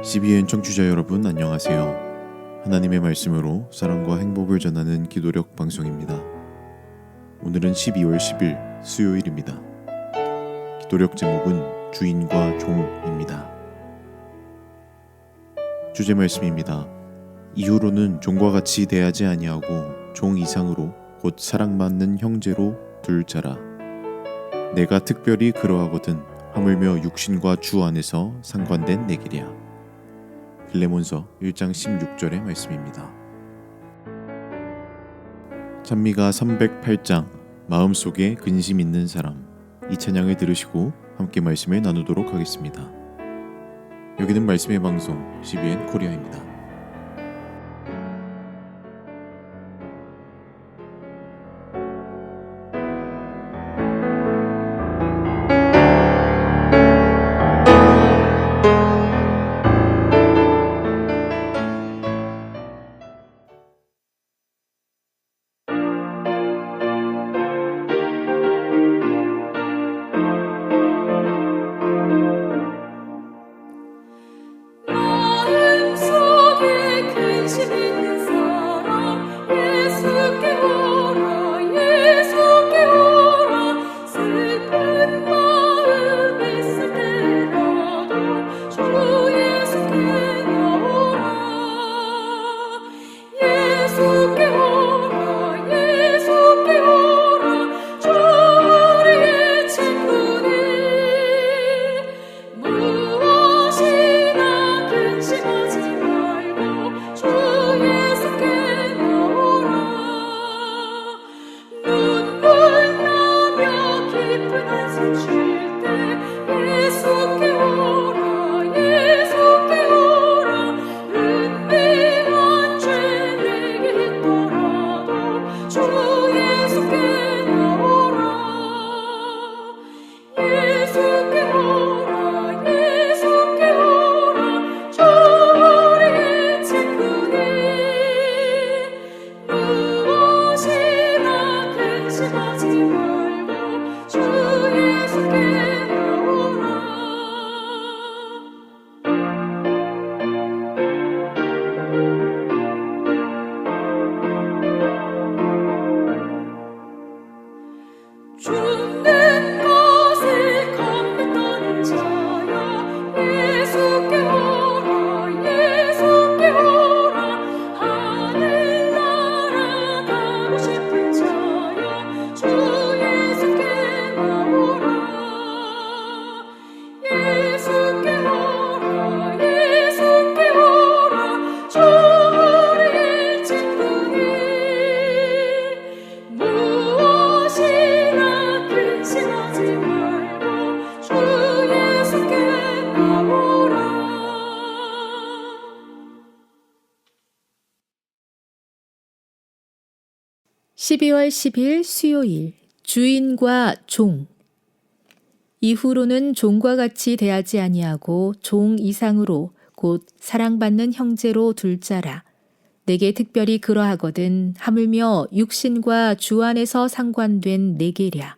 CBN 청취자 여러분 안녕하세요. 하나님의 말씀으로 사랑과 행복을 전하는 기도력 방송입니다. 오늘은 12월 10일 수요일입니다. 기도력 제목은 주인과 종입니다. 주제 말씀입니다. 이후로는 종과 같이 대하지 아니하고 종 이상으로 곧 사랑받는 형제로 둘 자라. 내가 특별히 그러하거든 하물며 육신과 주 안에서 상관된 내길이야. 빌레몬서 1장 16절의 말씀입니다. 찬미가 308장 마음속에 근심 있는 사람, 이 찬양을 들으시고 함께 말씀을 나누도록 하겠습니다. 여기는 말씀의 방송 CBN 코리아입니다. 주 예수께 12월 10일 수요일 주인과 종. 이후로는 종과 같이 대하지 아니하고 종 이상으로 곧 사랑받는 형제로 둘 자라. 내게 특별히 그러하거든 하물며 육신과 주 안에서 상관된 내게랴.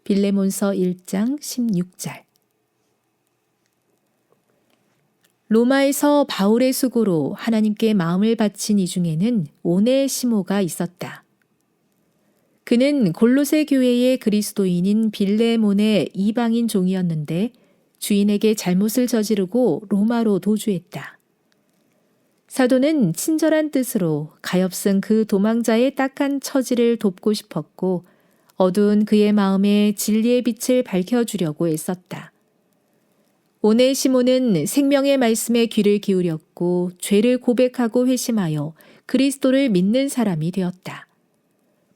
빌레몬서 1장 16절. 로마에서 바울의 수고로 하나님께 마음을 바친 이 중에는 오네시모가 있었다. 그는 골로새 교회의 그리스도인인 빌레몬의 이방인 종이었는데 주인에게 잘못을 저지르고 로마로 도주했다. 사도는 친절한 뜻으로 가엾은 그 도망자의 딱한 처지를 돕고 싶었고 어두운 그의 마음에 진리의 빛을 밝혀주려고 애썼다. 오네시모는 생명의 말씀에 귀를 기울였고 죄를 고백하고 회심하여 그리스도를 믿는 사람이 되었다.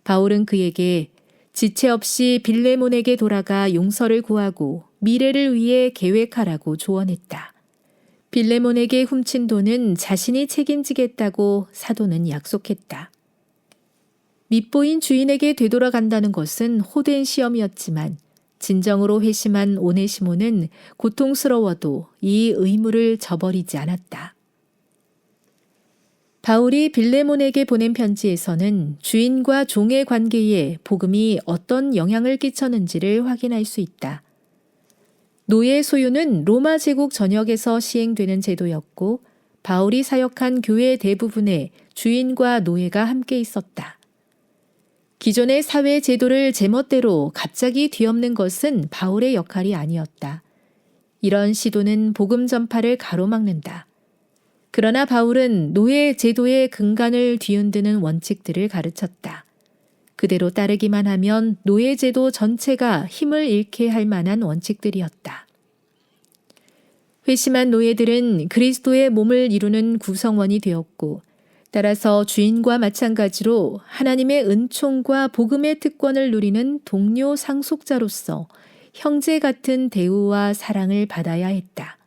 바울은 그에게 지체 없이 빌레몬에게 돌아가 용서를 구하고 미래를 위해 계획하라고 조언했다. 빌레몬에게 훔친 돈은 자신이 책임지겠다고 사도는 약속했다. 밉보인 주인에게 되돌아간다는 것은 호된 시험이었지만 진정으로 회심한 오네시모는 고통스러워도 이 의무를 저버리지 않았다. 바울이 빌레몬에게 보낸 편지에서는 주인과 종의 관계에 복음이 어떤 영향을 끼쳤는지를 확인할 수 있다. 노예 소유는 로마 제국 전역에서 시행되는 제도였고 바울이 사역한 교회 대부분에 주인과 노예가 함께 있었다. 기존의 사회 제도를 제멋대로 갑자기 뒤엎는 것은 바울의 역할이 아니었다. 이런 시도는 복음 전파를 가로막는다. 그러나 바울은 노예 제도의 근간을 뒤흔드는 원칙들을 가르쳤다. 그대로 따르기만 하면 노예 제도 전체가 힘을 잃게 할 만한 원칙들이었다. 회심한 노예들은 그리스도의 몸을 이루는 구성원이 되었고, 따라서 주인과 마찬가지로 하나님의 은총과 복음의 특권을 누리는 동료 상속자로서 형제 같은 대우와 사랑을 받아야 했다.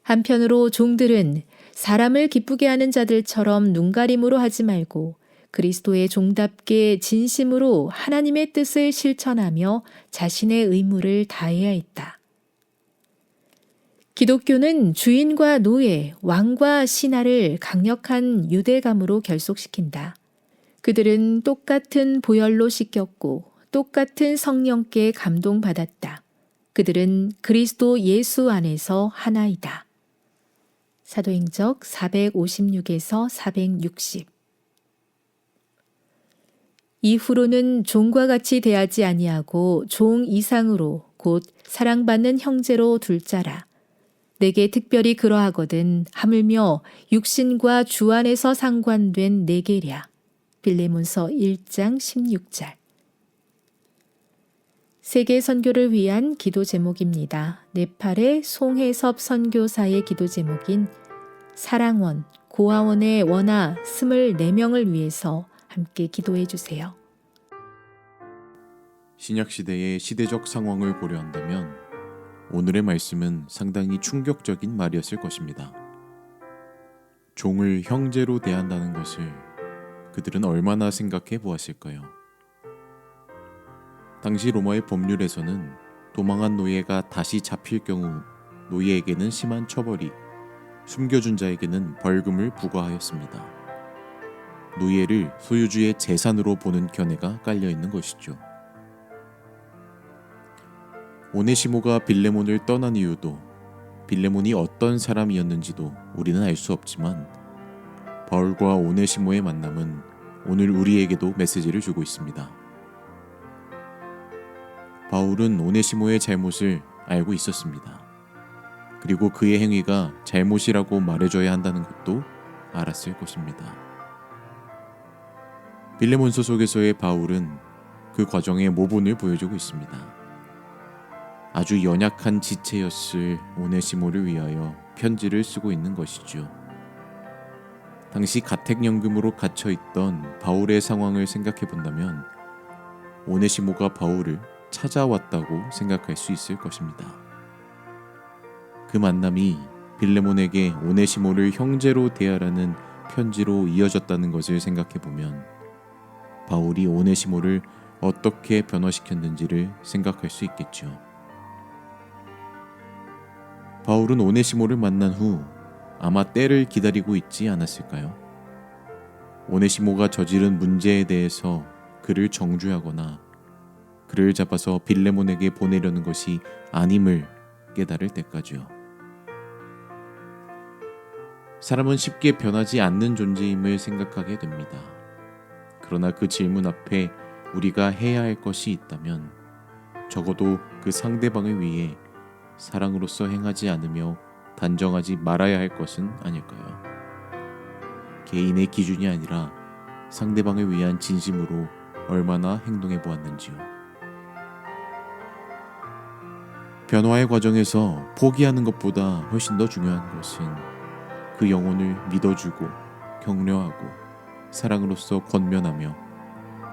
한편으로 종들은 사람을 기쁘게 하는 자들처럼 눈가림으로 하지 말고 그리스도의 종답게 진심으로 하나님의 뜻을 실천하며 자신의 의무를 다해야 했다. 기독교는 주인과 노예, 왕과 신하를 강력한 유대감으로 결속시킨다. 그들은 똑같은 보혈로 씻겼고 똑같은 성령께 감동받았다. 그들은 그리스도 예수 안에서 하나이다. 사도행적 456에서 460. 이후로는 종과 같이 대하지 아니하고 종 이상으로 곧 사랑받는 형제로 둘 자라. 내게 특별히 그러하거든 하물며 육신과 주 안에서 상관된 내게랴. 빌레몬서 1장 16절. 세계 선교를 위한 기도 제목입니다. 네팔의 송혜섭 선교사의 기도 제목인 사랑원, 고아원의 원아 24명을 위해서 함께 기도해 주세요. 신약시대의 시대적 상황을 고려한다면 오늘의 말씀은 상당히 충격적인 말이었을 것입니다. 종을 형제로 대한다는 것을 그들은 얼마나 생각해 보았을까요? 당시 로마의 법률에서는 도망한 노예가 다시 잡힐 경우 노예에게는 심한 처벌이, 숨겨준 자에게는 벌금을 부과하였습니다. 노예를 소유주의 재산으로 보는 견해가 깔려 있는 것이죠. 오네시모가 빌레몬을 떠난 이유도 빌레몬이 어떤 사람이었는지도 우리는 알 수 없지만 바울과 오네시모의 만남은 오늘 우리에게도 메시지를 주고 있습니다. 바울은 오네시모의 잘못을 알고 있었습니다. 그리고 그의 행위가 잘못이라고 말해줘야 한다는 것도 알았을 것입니다. 빌레몬서 속에서의 바울은 그 과정의 모본을 보여주고 있습니다. 아주 연약한 지체였을 오네시모를 위하여 편지를 쓰고 있는 것이죠. 당시 가택연금으로 갇혀있던 바울의 상황을 생각해 본다면 오네시모가 바울을 찾아왔다고 생각할 수 있을 것입니다. 그 만남이 빌레몬에게 오네시모를 형제로 대하라는 편지로 이어졌다는 것을 생각해 보면 바울이 오네시모를 어떻게 변화시켰는지를 생각할 수 있겠죠. 바울은 오네시모를 만난 후 아마 때를 기다리고 있지 않았을까요? 오네시모가 저지른 문제에 대해서 그를 정죄하거나 그를 잡아서 빌레몬에게 보내려는 것이 아님을 깨달을 때까지요. 사람은 쉽게 변하지 않는 존재임을 생각하게 됩니다. 그러나 그 질문 앞에 우리가 해야 할 것이 있다면 적어도 그 상대방을 위해 사랑으로서 행하지 않으며 단정하지 말아야 할 것은 아닐까요? 개인의 기준이 아니라 상대방을 위한 진심으로 얼마나 행동해 보았는지요. 변화의 과정에서 포기하는 것보다 훨씬 더 중요한 것은 그 영혼을 믿어주고 격려하고 사랑으로서 권면하며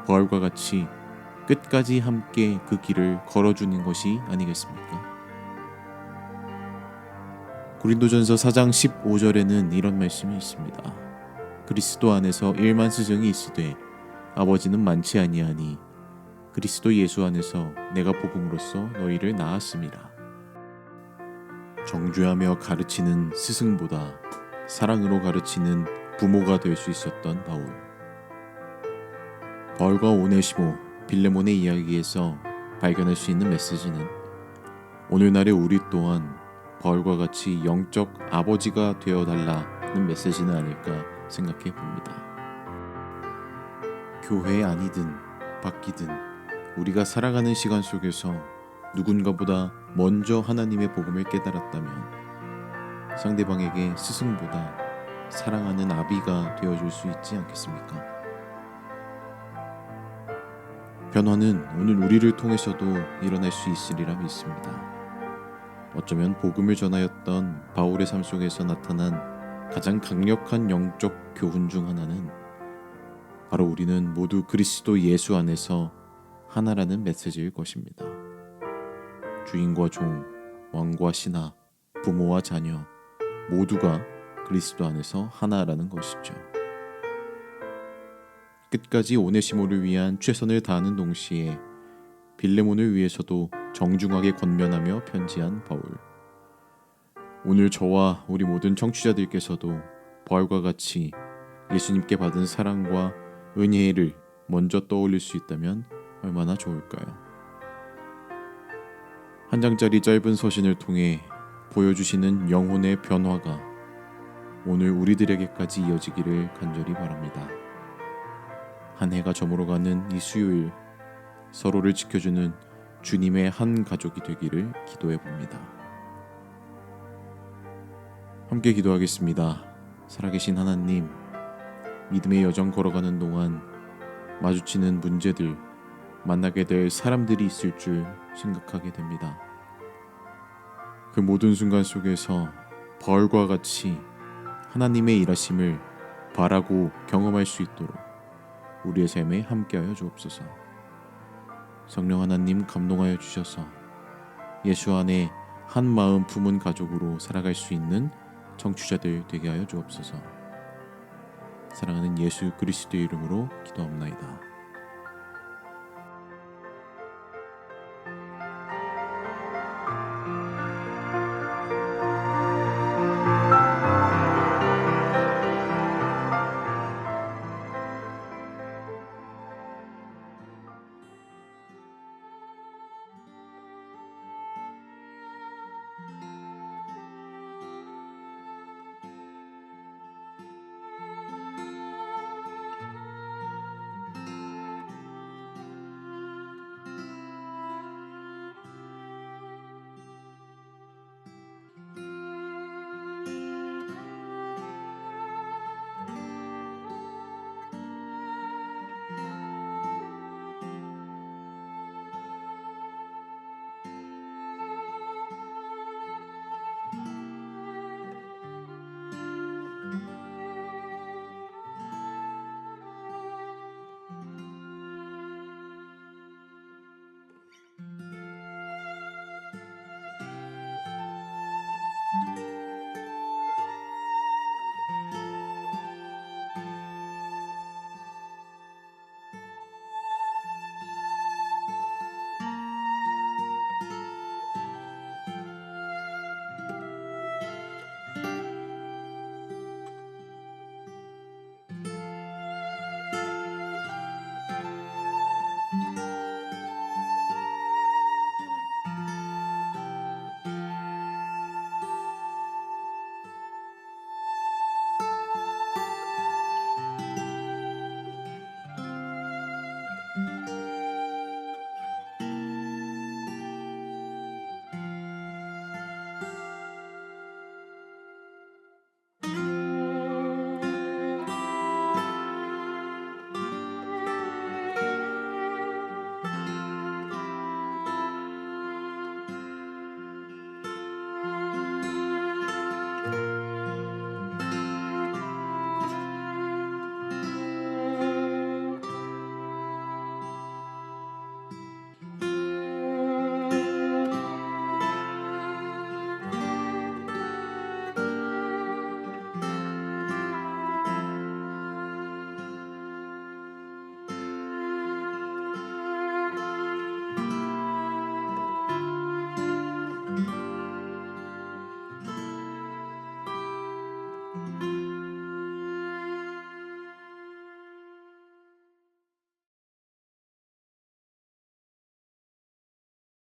바울과 같이 끝까지 함께 그 길을 걸어주는 것이 아니겠습니까? 고린도전서 4장 15절에는 이런 말씀이 있습니다. 그리스도 안에서 1만 스승이 있으되 아버지는 많지 아니하니 그리스도 예수 안에서 내가 복음으로써 너희를 낳았습니다. 정죄하며 가르치는 스승보다 사랑으로 가르치는 부모가 될 수 있었던 바울. 바울과 오네시모, 빌레몬의 이야기에서 발견할 수 있는 메시지는 오늘날의 우리 또한 바울과 같이 영적 아버지가 되어달라는 메시지는 아닐까 생각해 봅니다. 교회 안이든 밖이든 우리가 살아가는 시간 속에서 누군가보다 먼저 하나님의 복음을 깨달았다면 상대방에게 스승보다 사랑하는 아비가 되어줄 수 있지 않겠습니까? 변화는 오늘 우리를 통해서도 일어날 수 있으리라 믿습니다. 어쩌면 복음을 전하였던 바울의 삶 속에서 나타난 가장 강력한 영적 교훈 중 하나는 바로 우리는 모두 그리스도 예수 안에서 하나라는 메시지일 것입니다. 주인과 종, 왕과 신하, 부모와 자녀 모두가 그리스도 안에서 하나라는 것이죠. 끝까지 오네시모를 위한 최선을 다하는 동시에 빌레몬을 위해서도 정중하게 권면하며 편지한 바울. 오늘 저와 우리 모든 청취자들께서도 바울과 같이 예수님께 받은 사랑과 은혜를 먼저 떠올릴 수 있다면 얼마나 좋을까요? 한 장짜리 짧은 서신을 통해 보여주시는 영혼의 변화가 오늘 우리들에게까지 이어지기를 간절히 바랍니다. 한 해가 저물어가는 이 수요일 서로를 지켜주는 주님의 한 가족이 되기를 기도해 봅니다. 함께 기도하겠습니다. 살아계신 하나님, 믿음의 여정 걸어가는 동안 마주치는 문제들, 만나게 될 사람들이 있을 줄 생각하게 됩니다. 그 모든 순간 속에서 바울과 같이 하나님의 일하심을 바라고 경험할 수 있도록 우리의 삶에 함께하여 주옵소서. 성령 하나님 감동하여 주셔서 예수 안에 한 마음 품은 가족으로 살아갈 수 있는 청취자들 되게 하여 주옵소서. 사랑하는 예수 그리스도의 이름으로 기도합나이다.